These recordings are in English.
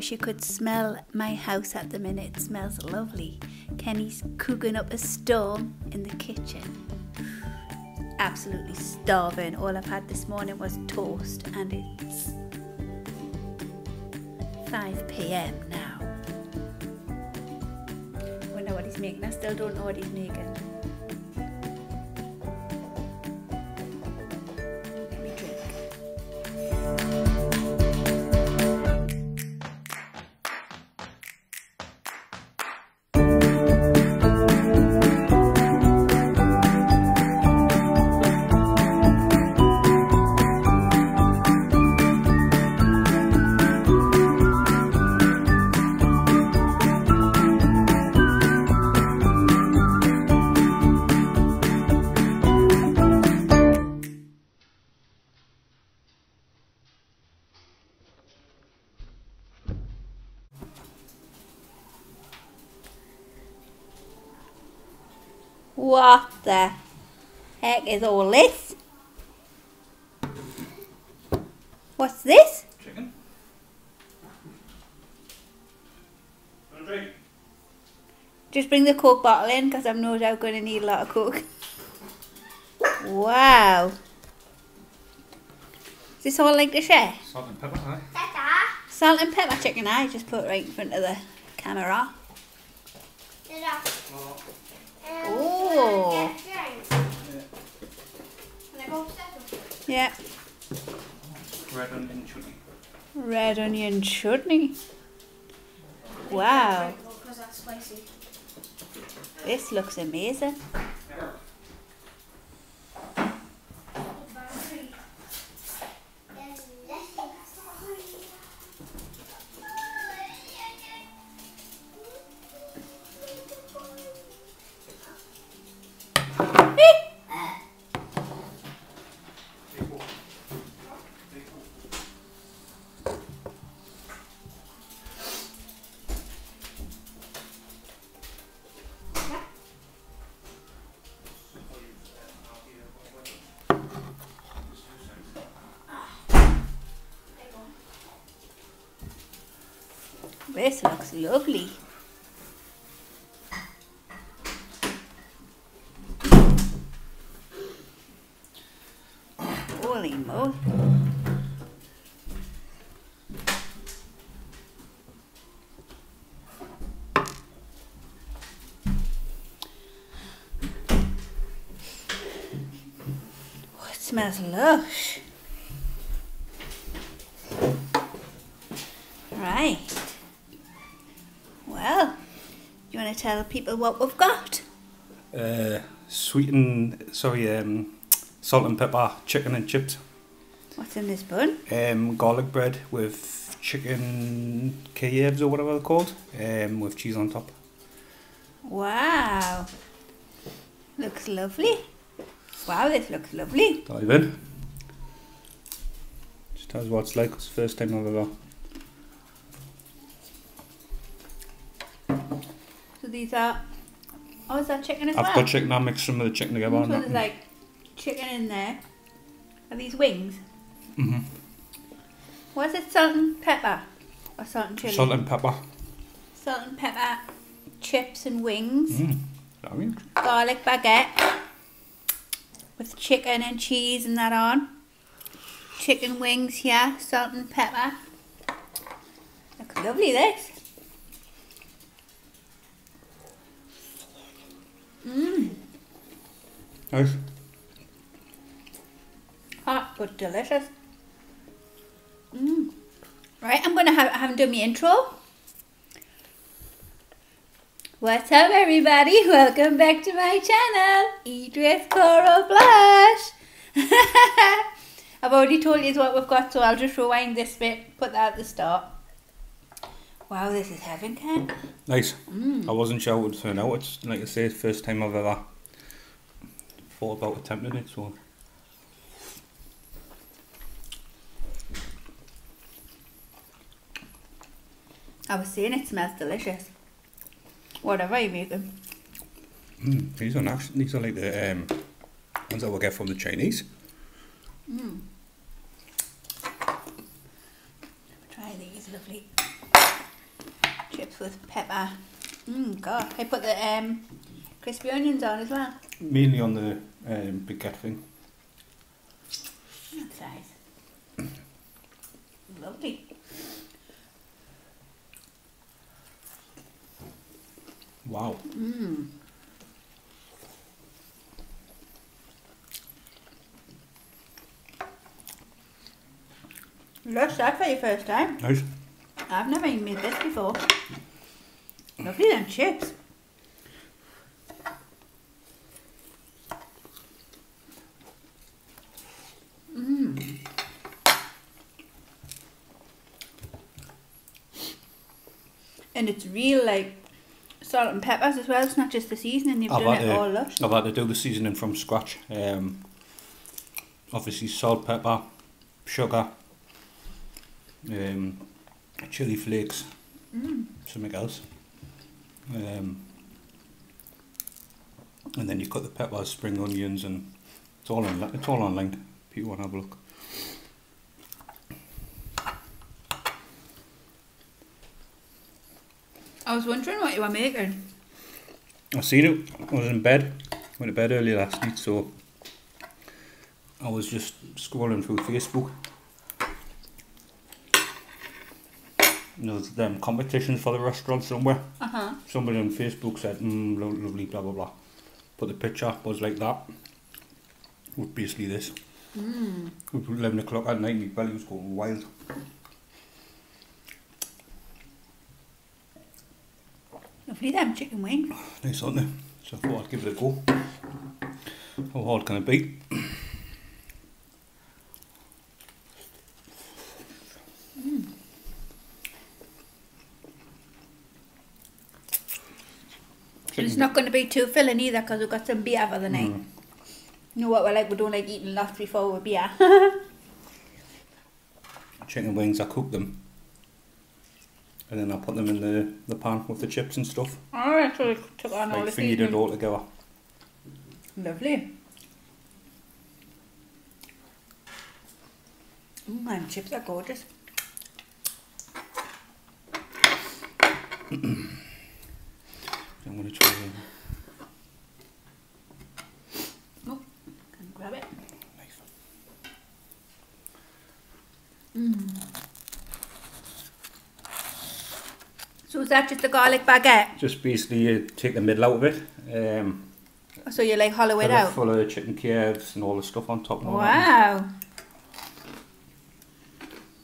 wish you could smell my house at the minute. It smells lovely. Kenny's cooking up a storm in the kitchen. Absolutely starving. All I've had this morning was toast and it's 5 p.m. now. Wonder what he's making. I still don't know what he's making. Let me drink. What the heck is all this? What's this? Chicken. Want a drink? Just bring the Coke bottle in because I'm no doubt going to need a lot of Coke. Wow. Is this all like to share? Salt and pepper, aye. Salt and pepper chicken, I just put right in front of the camera. Oh. Yeah. Red onion chutney. Red onion chutney. Wow. This looks amazing. This looks lovely. Holy moly. Oh, it smells lush. Right. Well, you want to tell people what we've got? Salt and pepper chicken and chips. What's in this bun? Garlic bread with chicken Kyievs or whatever they're called, with cheese on top. Wow. Looks lovely. Wow, this looks lovely. Dive in. Just tells what it's like. It's the first time I've ever. So these are... Oh, is that chicken as well? I've got chicken, I mixed some of the chicken together. So there's like chicken in there. Are these wings? Mm-hmm. What is it? Salt and pepper? Or salt and chilli? Salt and pepper. Salt and pepper, chips and wings. Mm. Garlic baguette. With chicken and cheese and that on. Chicken wings here, salt and pepper. Looks lovely, this. Mmm. Nice. Hot but delicious. Mmm. Right, I'm gonna I haven't done my intro. What's up, everybody? Welcome back to my channel, e.wcoralblush. I've already told you what we've got, so I'll just rewind this bit, put that at the start. Wow, this is heaven, Ken. Nice. I wasn't sure it would turn out. It's like I say, first time I've ever thought about attempting it. So I was saying it smells delicious. Whatever you make them. These are nice. These are like the ones that we get from the Chinese. Try these, lovely. Chips with pepper. God. I put the crispy onions on as well. Mainly on the baguette thing. That's nice. Lovely. Wow. Lush that for your first time. Nice. I've never even made this before. Lovely then chips. And it's real like salt and peppers as well. It's not just the seasoning. You've done it all lush. I've had to do the seasoning from scratch. Obviously salt, pepper, sugar, chili flakes, something else. And then you cut the peppers, spring onions, and it's all online. If you want to have a look. I was wondering what you were making. I seen it. I was in bed. Went to bed early last night, so I was just scrolling through Facebook. And there was them competitions for the restaurant somewhere. Somebody on Facebook said, lovely, blah blah blah. Put the picture up, was like that. With basically this. It was 11 o'clock at night, my belly was going wild. Lovely them chicken wings. Nice, aren't they? So I thought I'd give it a go. How hard can it be? It's not going to be too filling either because we've got some beer for the night. You know what we're like, we don't like eating lots before with beer. Chicken wings, I cook them. And then I put them in the pan with the chips and stuff. Alright, so we took on all the feed it all together. Lovely. And chips are gorgeous. I'm going to try them. Oh, can grab it. Nice. So is that just a garlic baguette? Just basically you take the middle out of it. So you like hollow it out? Full of chicken calves and all the stuff on top. Wow.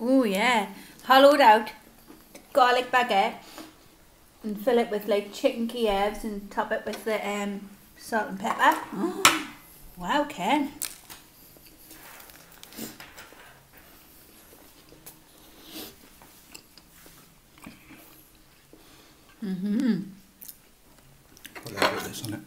Oh yeah. Hollowed out garlic baguette and fill it with like chicken calves and top it with the salt and pepper. Oh. Wow, Ken. Put a little bit of this on it.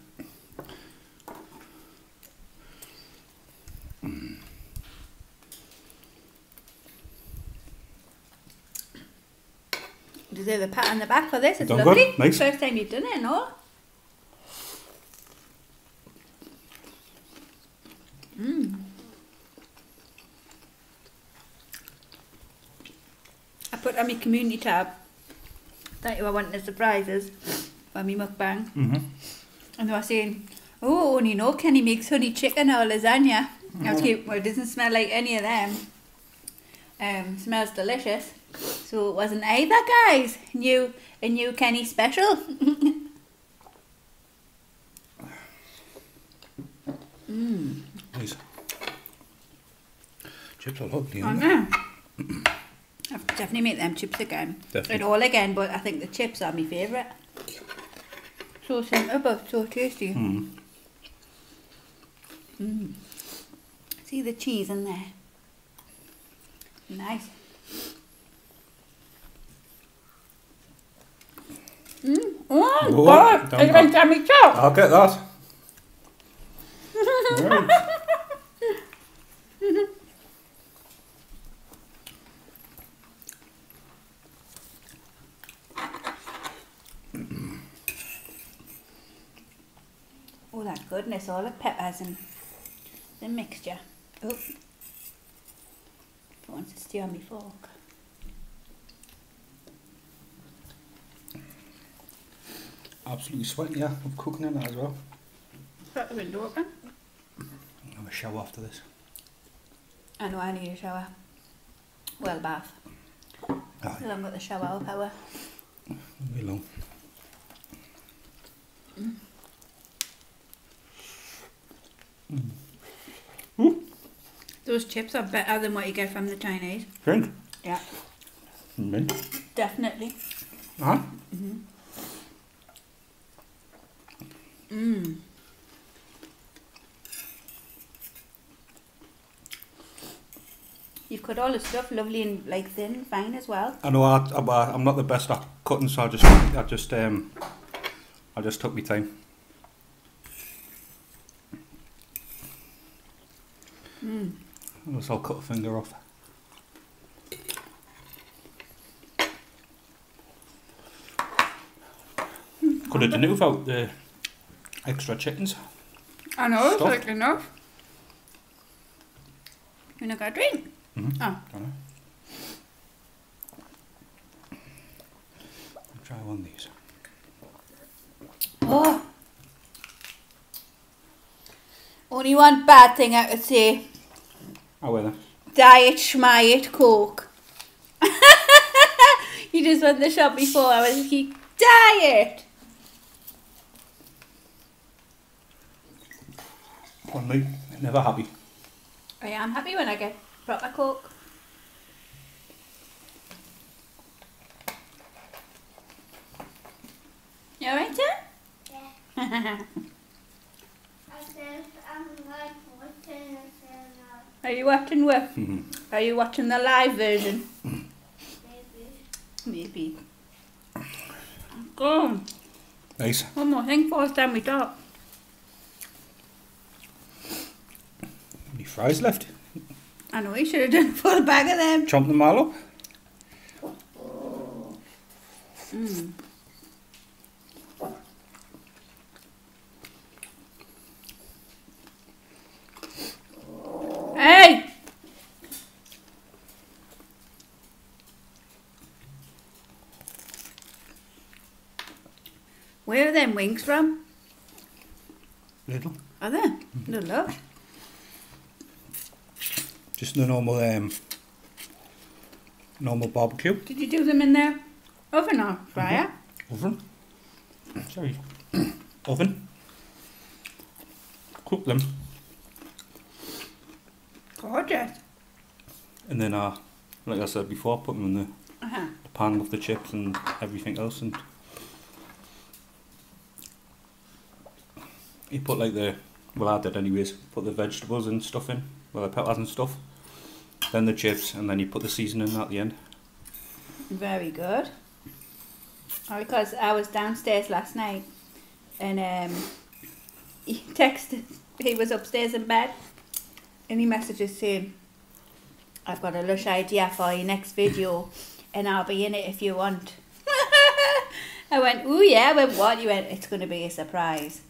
Deserve a pat on the back for this. It's Done lovely. good. Nice. First time you've done it and all. I put on my community tab that you were wanting the surprises for me mukbang. And they were saying, oh, only know Kenny makes honey chicken or lasagna. I was like, well, it doesn't smell like any of them. Smells delicious. So it wasn't either, guys. A new Kenny special. Nice. Chips are lovely, I aren't know. I've definitely make them chips again. Definitely. And all again, but I think the chips are my favourite. So simple but so tasty. See the cheese in there. Nice. Oh, God! don't I can tell me chop. I'll get that. Right. Oh, that goodness, all the peppers and the mixture. Oh, it wants to stay on my fork. absolutely sweating, yeah, of cooking in that as well. Got the window open. I'll have a shower after this. I know I need a shower. Well, bath. Aye. Still haven't got the shower power. Won't be long. Those chips are better than what you get from the Chinese. Think? Yeah. Mint. Definitely. Huh? You've cut all the stuff lovely and like thin, fine as well. I know I'm not the best at cutting, so I just took my time. I'll cut a finger off. Could have done it without the extra chickens. I know, it's Stop. like enough. You not got a drink? Oh. Don't know. I'll try one of these. Oh. Only one bad thing I could say. Oh, well then. Diet schmiet Coke. You just went to the shop before, I was like, diet! On me, never happy. I am happy when I get proper Coke. You alright, sir? Yeah. I said I'm like watching it now. Are you watching what? Are you watching the live version? Maybe. Maybe. Go. Nice. One more thing for us, then we talk. Any fries left? I know you should have done a full bag of them. Chomp them all up. Hey! Where are them wings from? Little. Are they? They're lovely. Just the normal barbecue. Did you do them in the oven or fryer? Oven. Sorry. Oven. Cook them. Gorgeous. And then, like I said before, put them in the Uh-huh. pan with the chips and everything else, and you put like well, I did anyways, put the vegetables and stuff in, well, the peppers and stuff, then the chips, and then you put the seasoning at the end. Very good. Because I was downstairs last night and he texted, he was upstairs in bed and he messages saying, I've got a lush idea for your next video and I'll be in it if you want. I went, ooh yeah, I went, what? You went, it's going to be a surprise.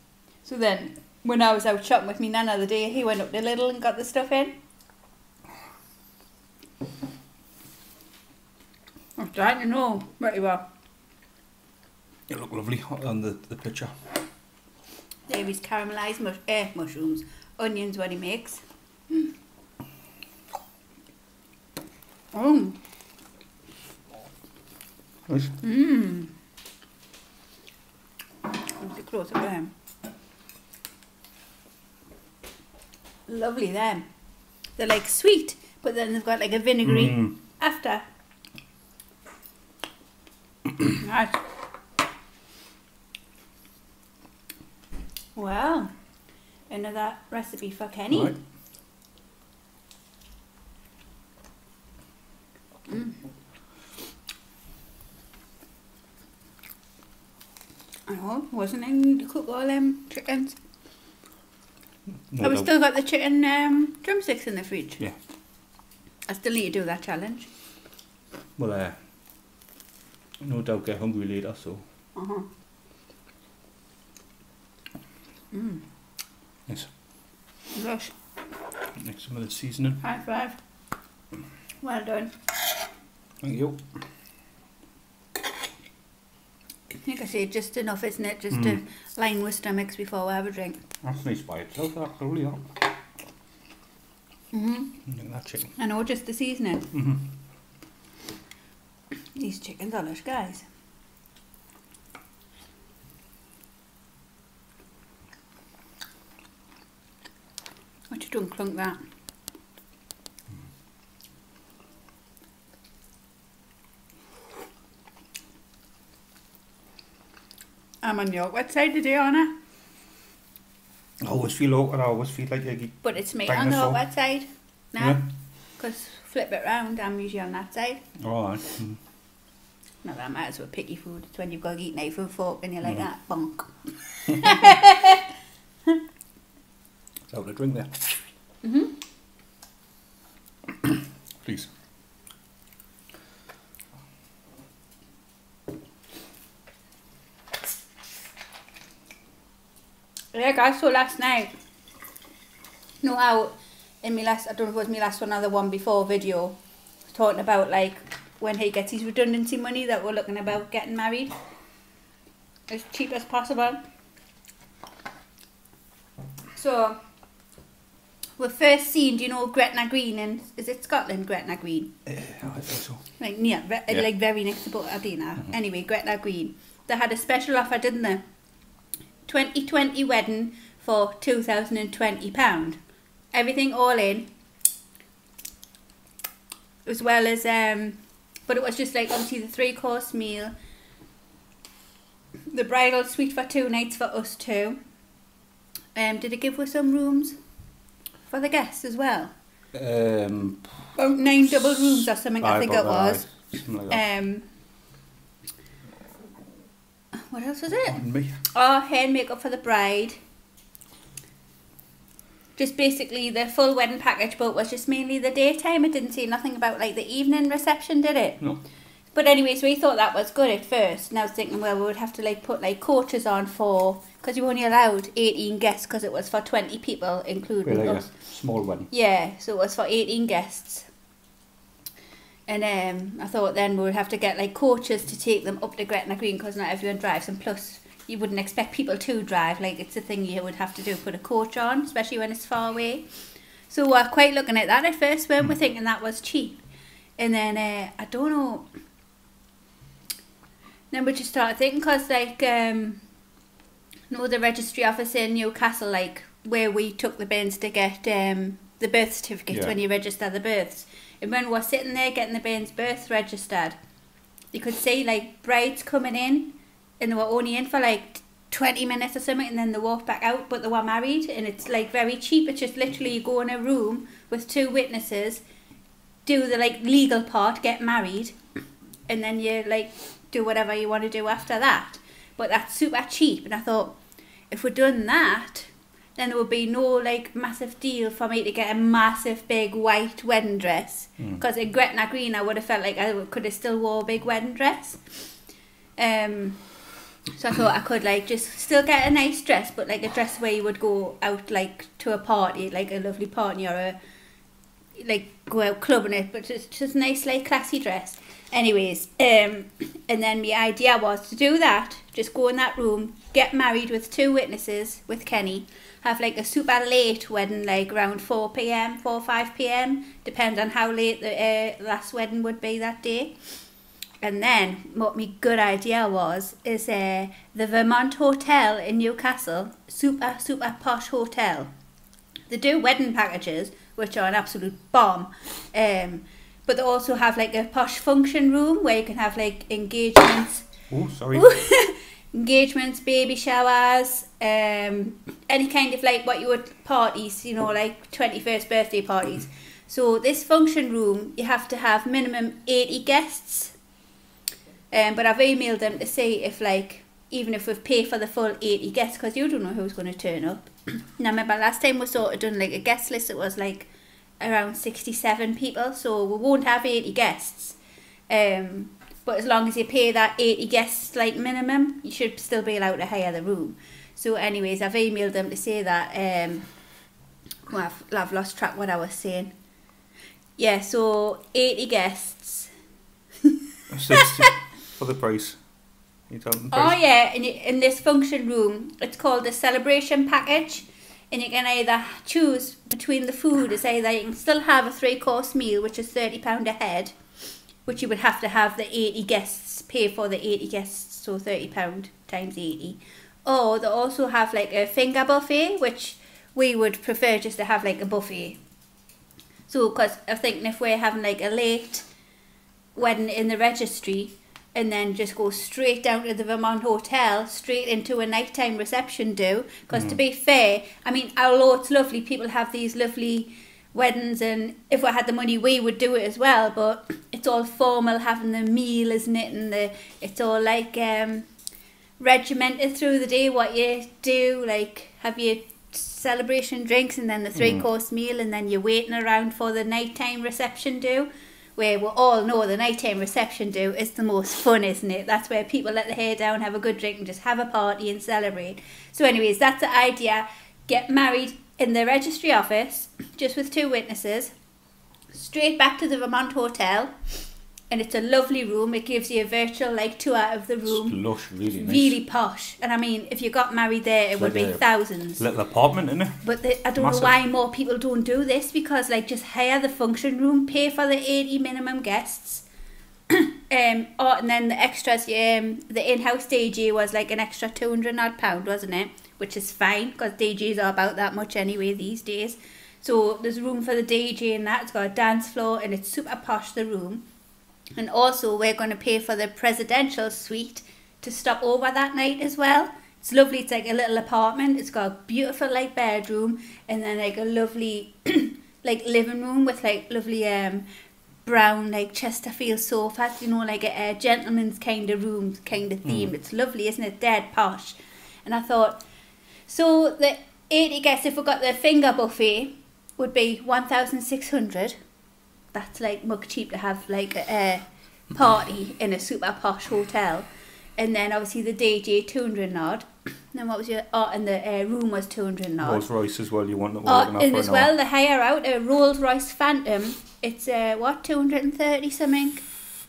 So then, when I was out shopping with me Nan the other day, he went up to Lidl and got the stuff in. I'm trying to know pretty well. It looked lovely on the picture. There is caramelised mushrooms, onions, what he makes. Oh. Nice. Let's get close up to them. Lovely them. They're like sweet, but then they've got like a vinegary after. Nice. Wow. Another recipe for Kenny. Right. I know, wasn't I to cook all them chickens? No I've doubt. still got the chicken drumsticks in the fridge. Yeah. I still need to do that challenge. Well, no doubt get hungry later, so. Nice. Gosh, Next some of the seasoning. high five. Well done. Thank you. Like I say, just enough, isn't it? Just to line with stomachs before we have a drink. That's nice by itself, that, really, that. Look at that chicken. I know, just the seasoning. These chickens are lush, guys. What you doing, clunk that? I'm on the awkward side today, Anna. I always feel awkward, I always feel like you But it's me on the awkward side now. Yeah. Because flip it round, I'm usually on that side. Alright. Not that matters with picky food. It's when you've got to eat knife and fork and you're like that, bonk. So the drink there. Please. Yeah, guys, so last night, you know how in my last, I don't know if it was my last one or the one before video, talking about like when he gets his redundancy money that we're looking about getting married as cheap as possible. So, we first seen, do you know Gretna Green in, is it Scotland, Gretna Green? Yeah, I think so. Like near, like very next to Butardina. Anyway, Gretna Green. They had a special offer, didn't they? 2020 wedding for £2,020. Everything all in. As well as, but it was just like obviously the 3-course meal. The bridal suite for 2 nights for us two. Did it give us some rooms for the guests as well? About 9 double rooms or something, I think it was. Something like that. What else was it? Me. Oh, hair and makeup for the bride. Just basically the full wedding package, but it was just mainly the daytime. It didn't say nothing about like the evening reception, did it? No. But anyways, we thought that was good at first. And I was thinking, well, we would have to like put like coaches on for, because you only allowed 18 guests because it was for 20 people, including Like us. a small wedding. Yeah, so it was for 18 guests. And I thought then we would have to get like coaches to take them up to Gretna Green because not everyone drives, and plus you wouldn't expect people to drive, like it's a thing you would have to do, put a coach on, especially when it's far away. So we're quite looking at that at first, weren't we, thinking that was cheap. And then I don't know, then we just started thinking, because like know the registry office in Newcastle, like where we took the bins to get the birth certificates when you register the births. And when we were sitting there getting the bairns' birth registered, you could see like brides coming in, and they were only in for like 20 minutes or something, and then they walked back out, but they were married, and it's like very cheap. It's just literally you go in a room with 2 witnesses, do the like legal part, get married, and then you like do whatever you want to do after that. But that's super cheap, and I thought if we'd done that, then there would be no like massive deal for me to get a massive big white wedding dress, because in Gretna Green I would have felt like I could have still wore a big wedding dress. So I thought I could like just still get a nice dress, but like a dress where you would go out like to a party, like a lovely party, or a like go out clubbing it, but just nice like classy dress. Anyways, and then my idea was to do that, just go in that room, get married with 2 witnesses with Kenny, have like a super late wedding, like around 4 p.m, 4 or 5 p.m, depends on how late the last wedding would be that day. And then what my good idea was is the Vermont Hotel in Newcastle, super posh hotel. They do wedding packages, which are an absolute bomb. But they also have like a posh function room where you can have like engagements. Oh, sorry. Engagements, baby showers, any kind of like what you would parties, you know, like 21st birthday parties. So this function room, you have to have minimum 80 guests. But I've emailed them to see if like, even if we've paid for the full 80 guests, because you don't know who's going to turn up. Now remember last time we sort of done like a guest list, it was like around 67 people, so we won't have 80 guests. But as long as you pay that 80 guests like minimum, you should still be allowed to hire the room. So anyways, I've emailed them to say that, well, I've lost track what I was saying. Yeah, so 80 guests. 60 for the price. You talking Oh price? yeah, in this function room, it's called the celebration package, and you can either choose between the food. It's either you can still have a 3-course meal, which is £30 a head, which you would have to have the 80 guests, pay for the 80 guests, so £30 times 80. Or they also have like a finger buffet, which we would prefer just to have like a buffet. So, because I'm thinking if we're having like a late wedding in the registry, and then just go straight down to the Vermont Hotel, straight into a nighttime reception do. Because to be fair, I mean, although it's lovely, people have these lovely weddings, and if we had the money, we would do it as well. But it's all formal, having the meal, isn't it? And it's all like regimented through the day, what you do. Like, have your celebration drinks, and then the 3-course meal, and then you're waiting around for the nighttime reception do. Where we all know the nighttime reception do is the most fun, isn't it? That's where people let their hair down, have a good drink, and just have a party and celebrate. So anyways, that's the idea. Get married in the registry office, just with 2 witnesses, straight back to the Vermont Hotel, and it's a lovely room. It gives you a virtual like tour of the room. It's lush, really nice. Really posh. And I mean, if you got married there, it would be thousands. Little apartment, innit? But I don't know why more people don't do this, because like just hire the function room, pay for the 80 minimum guests, and then the extras. The in-house DJ was like an extra £200 wasn't it? Which is fine, because DJs are about that much anyway these days. So there's room for the DJ and that. It's got a dance floor and it's super posh, the room. And also we're going to pay for the presidential suite to stop over that night as well. It's lovely. It's like a little apartment. It's got a beautiful like bedroom, and then like a lovely like living room with like lovely brown like Chesterfield sofas, you know, like a gentleman's kind of room kind of theme. It's lovely, isn't it? Dead posh. And I thought, so the 80 guests, if we got the finger buffet, would be 1,600. That's like much cheap to have like a party in a super posh hotel. And then obviously the DJ 200 odd. Then what was your and the room was 200 odd. Rolls Royce as well. You want the and as well, the hire out a Rolls Royce Phantom. It's 230 something.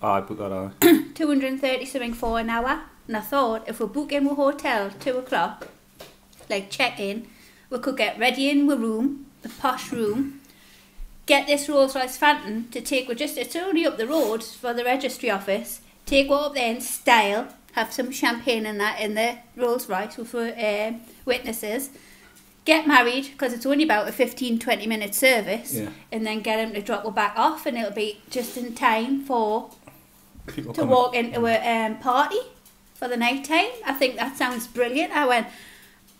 I put that on. 230 something for an hour. And I thought if we book in a hotel 2 o'clock, like check in, we could get ready in the room, the posh room. Get this Rolls Royce Phantom to take, it's only up the road for the registry office, take what up there in style, have some champagne and that in the Rolls Royce with witnesses, get married, because it's only about a 15-20 minute service, and then get them to drop her back off, and it'll be just in time for to walk into a party for the night time. I think that sounds brilliant. I went,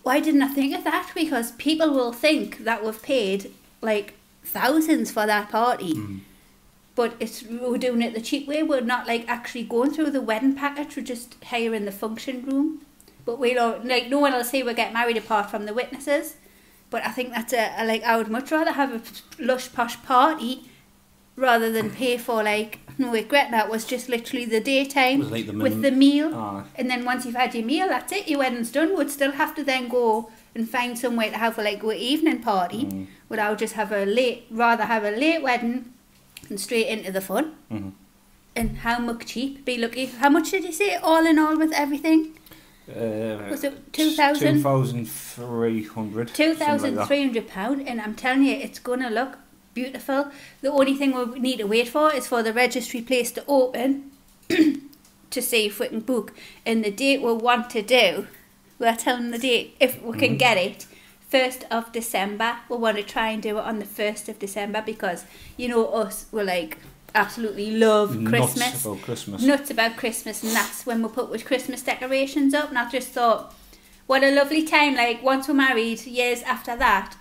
why didn't I think of that? Because people will think that we've paid like thousands for that party, but we're doing it the cheap way. We're not like actually going through the wedding package. We're just hiring the function room, but we don't like, no one will say we get married apart from the witnesses. But I think that's I would much rather have a lush posh party rather than pay for like, no, Gretna was just literally the daytime like with the meal, and then once you've had your meal, that's it, your wedding's done. We'd still have to then go and find somewhere to have like an evening party. Would I just rather have a late wedding and straight into the fun. And how much cheap? Be lucky. How much did you say all in all with everything? Was it 2,000? 2,300. £2,300, and I'm telling you, it's gonna look beautiful. The only thing we need to wait for is for the registry place to open to see if we can book. And the date we want to do, we're telling the date if we can get it, 1st of December. We want to try and do it on the 1st of December, because you know us, we're like absolutely love Christmas. Nuts about Christmas, and that's when we put with Christmas decorations up. And I just thought, what a lovely time, like once we're married, years after that,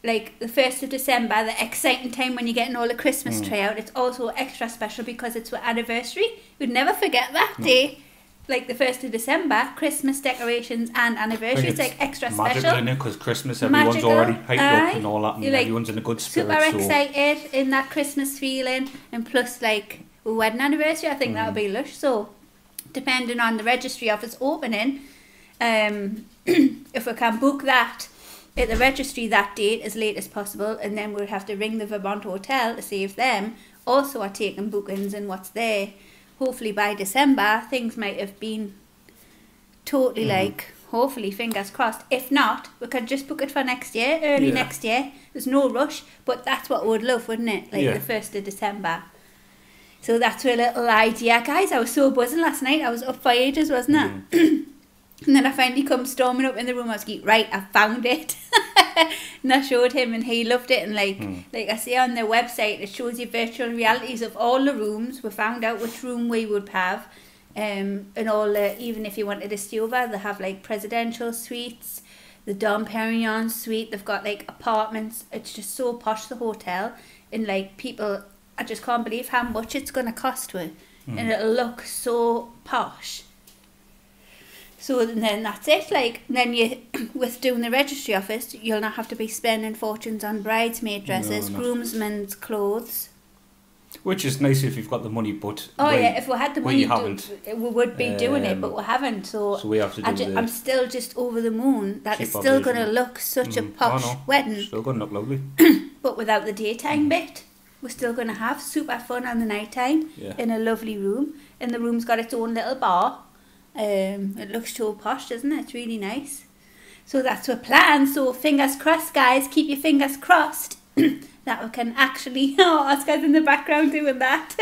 like the 1st of December, the exciting time when you're getting all the Christmas tree out. It's also extra special because it's our anniversary. We'd never forget that day. Like the 1st of December, Christmas decorations and anniversary. It's like extra special. Magical, isn't it? Because Christmas, everyone's already hyped up and all that, and like, everyone's in a good spirit. Super excited in that Christmas feeling, and plus like a wedding anniversary, I think that would be lush. So, depending on the registry office opening, if we can book that at the registry that date as late as possible, and then we'll have to ring the Vermont Hotel to see if them also are taking bookings and what's there. Hopefully by December things might have been totally like, hopefully, fingers crossed. If not, we could just book it for next year, early next year. There's no rush, but that's what we would love, wouldn't it? Like the 1st of December. So that's a little idea, guys. I was so buzzing last night. I was up for ages, wasn't I? And then I finally come storming up in the room. I was like, right, I found it. And I showed him and he loved it. And like I say on their website, it shows you virtual realities of all the rooms. We found out which room we would have. And all even if you wanted to stay over, they have like presidential suites, the Dom Perignon suite. They've got like apartments. It's just so posh, the hotel. And like people, I just can't believe how much it's going to cost to. And it'll look so posh. So then that's it. Like then you, with doing the registry office, you'll not have to be spending fortunes on bridesmaid dresses, groomsmen's clothes. Which is nice if you've got the money, but if we had the money, we would be doing it, but we haven't. So we have to do I'm still just over the moon that it's still going to look such a posh wedding. Still going to look lovely. But without the daytime bit, we're still going to have super fun on the night time in a lovely room. And the room's got its own little bar. It looks so posh, doesn't it? It's really nice. So that's our plan. So fingers crossed, guys. Keep your fingers crossed that we can actually... Oh, Oscar's in the background doing that.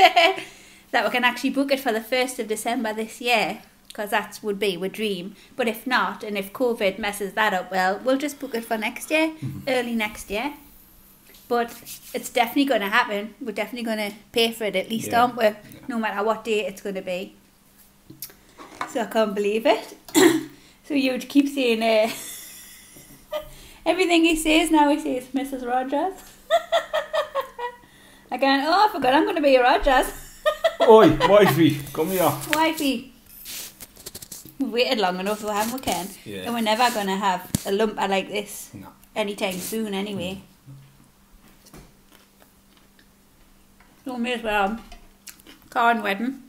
That we can actually book it for the 1st of December this year. Because that would be our dream. But if not, and if COVID messes that up, well, we'll just book it for next year. Early next year. But it's definitely going to happen. We're definitely going to pay for it at least, aren't we? No matter what day it's going to be. So I can't believe it. So you would keep saying everything he says now. He says Mrs. Rogers. Again, I forgot I'm going to be a Rogers. Oi, wifey, come here. Wifey. We've waited long enough, we haven't we, Ken? Yeah. And we're never going to have a lumper like this anytime soon anyway. So may as well. Car and wedding.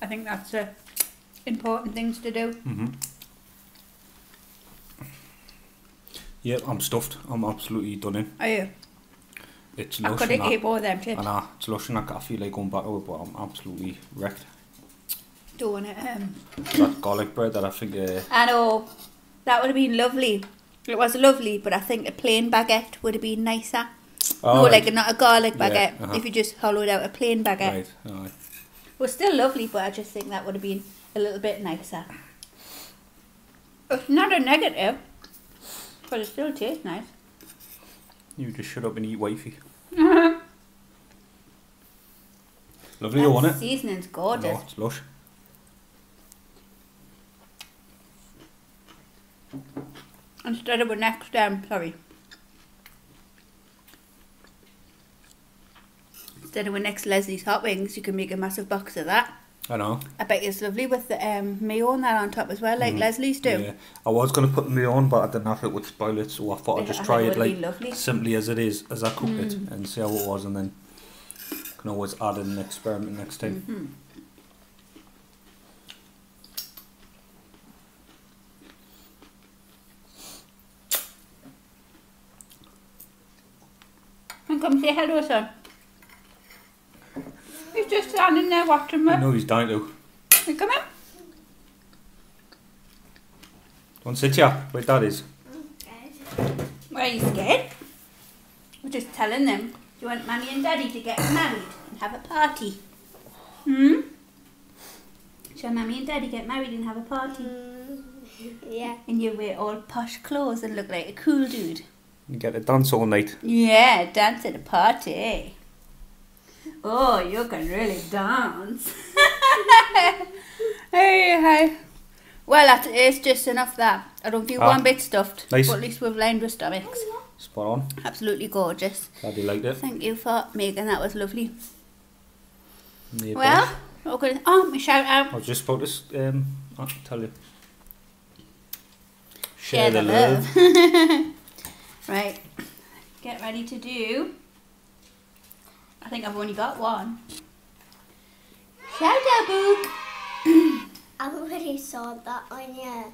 I think that's important things to do. Yeah, I'm stuffed. I'm absolutely done in. Are you? It's lush. I couldn't eat all them chips. I know, it's lush and I feel like going back to it, but I'm absolutely wrecked. Don't want it. That garlic bread that I think... I know. That would have been lovely. It was lovely, but I think a plain baguette would have been nicer. Oh, no, like not a garlic baguette. Yeah, if you just hollowed out a plain baguette. Right, alright. It was still lovely, but I just think that would have been a little bit nicer. It's not a negative, but it still tastes nice. You just shut up and eat, wifey. Lovely, though, wasn't it? Seasoning's gorgeous. No, it's lush. Instead of a next, Instead of a next Leslie's Hot Wings, you can make a massive box of that. I know. I bet it's lovely with the mayo and that on top as well, like Leslie's do. Yeah, I was going to put the mayo on, but I didn't know if it would spoil it, so I thought I'd just try it like simply as it is, as I cooked it, and see how it was, and then can always add in an experiment next time. And come say hello, son. He's just standing there watching me. I know he's dying to. You come in. Don't sit here, where Dad is. Why are you scared? We're just telling them, do you want Mummy and Daddy to get married and have a party? Shall Mummy and Daddy get married and have a party? Yeah. And you wear all posh clothes and look like a cool dude. You get to dance all night. Yeah, dance at a party. Oh, you can really dance. Hey. Well, that is just enough that. I don't feel one bit stuffed. Nice. But at least we've lined with stomachs. Spot on. Absolutely gorgeous. Glad you liked it. Thank you for making that. Was lovely. Yeah, well, okay. Oh, my shout out. I was just about to I'll tell you. Share the love. Right. Get ready to do. I think I've only got one. Shout out book. I already saw that on your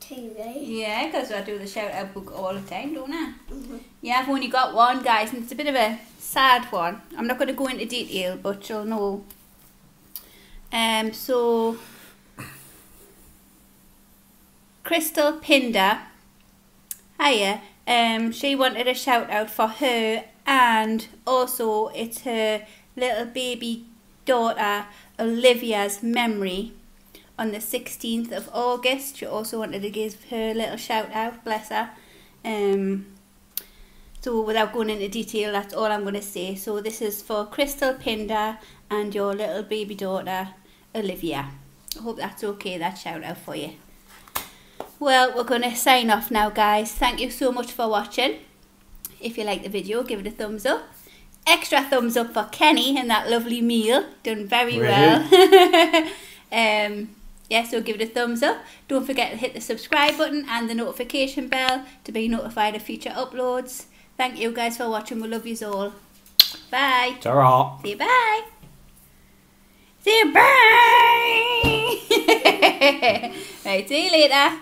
TV. Yeah, because I do the shout out book all the time, don't I? Yeah, I've only got one, guys, and it's a bit of a sad one. I'm not going to go into detail, but you'll know. So Crystal Pinder. Hiya. She wanted a shout out for her, and also it's her little baby daughter Olivia's memory on the 16th of August. She also wanted to give her a little shout out, bless her. So without going into detail, that's all I'm going to say. So this is for Crystal Pinder and your little baby daughter Olivia. I hope that's okay, that shout out for you. Well, we're going to sign off now, guys. Thank you so much for watching. If you liked the video, give it a thumbs up. Extra thumbs up for Kenny and that lovely meal. Done very well. Yeah, so give it a thumbs up. Don't forget to hit the subscribe button and the notification bell to be notified of future uploads. Thank you guys for watching. We love you all. Bye. Ta-ra. Say bye. Say bye. Right, see you later.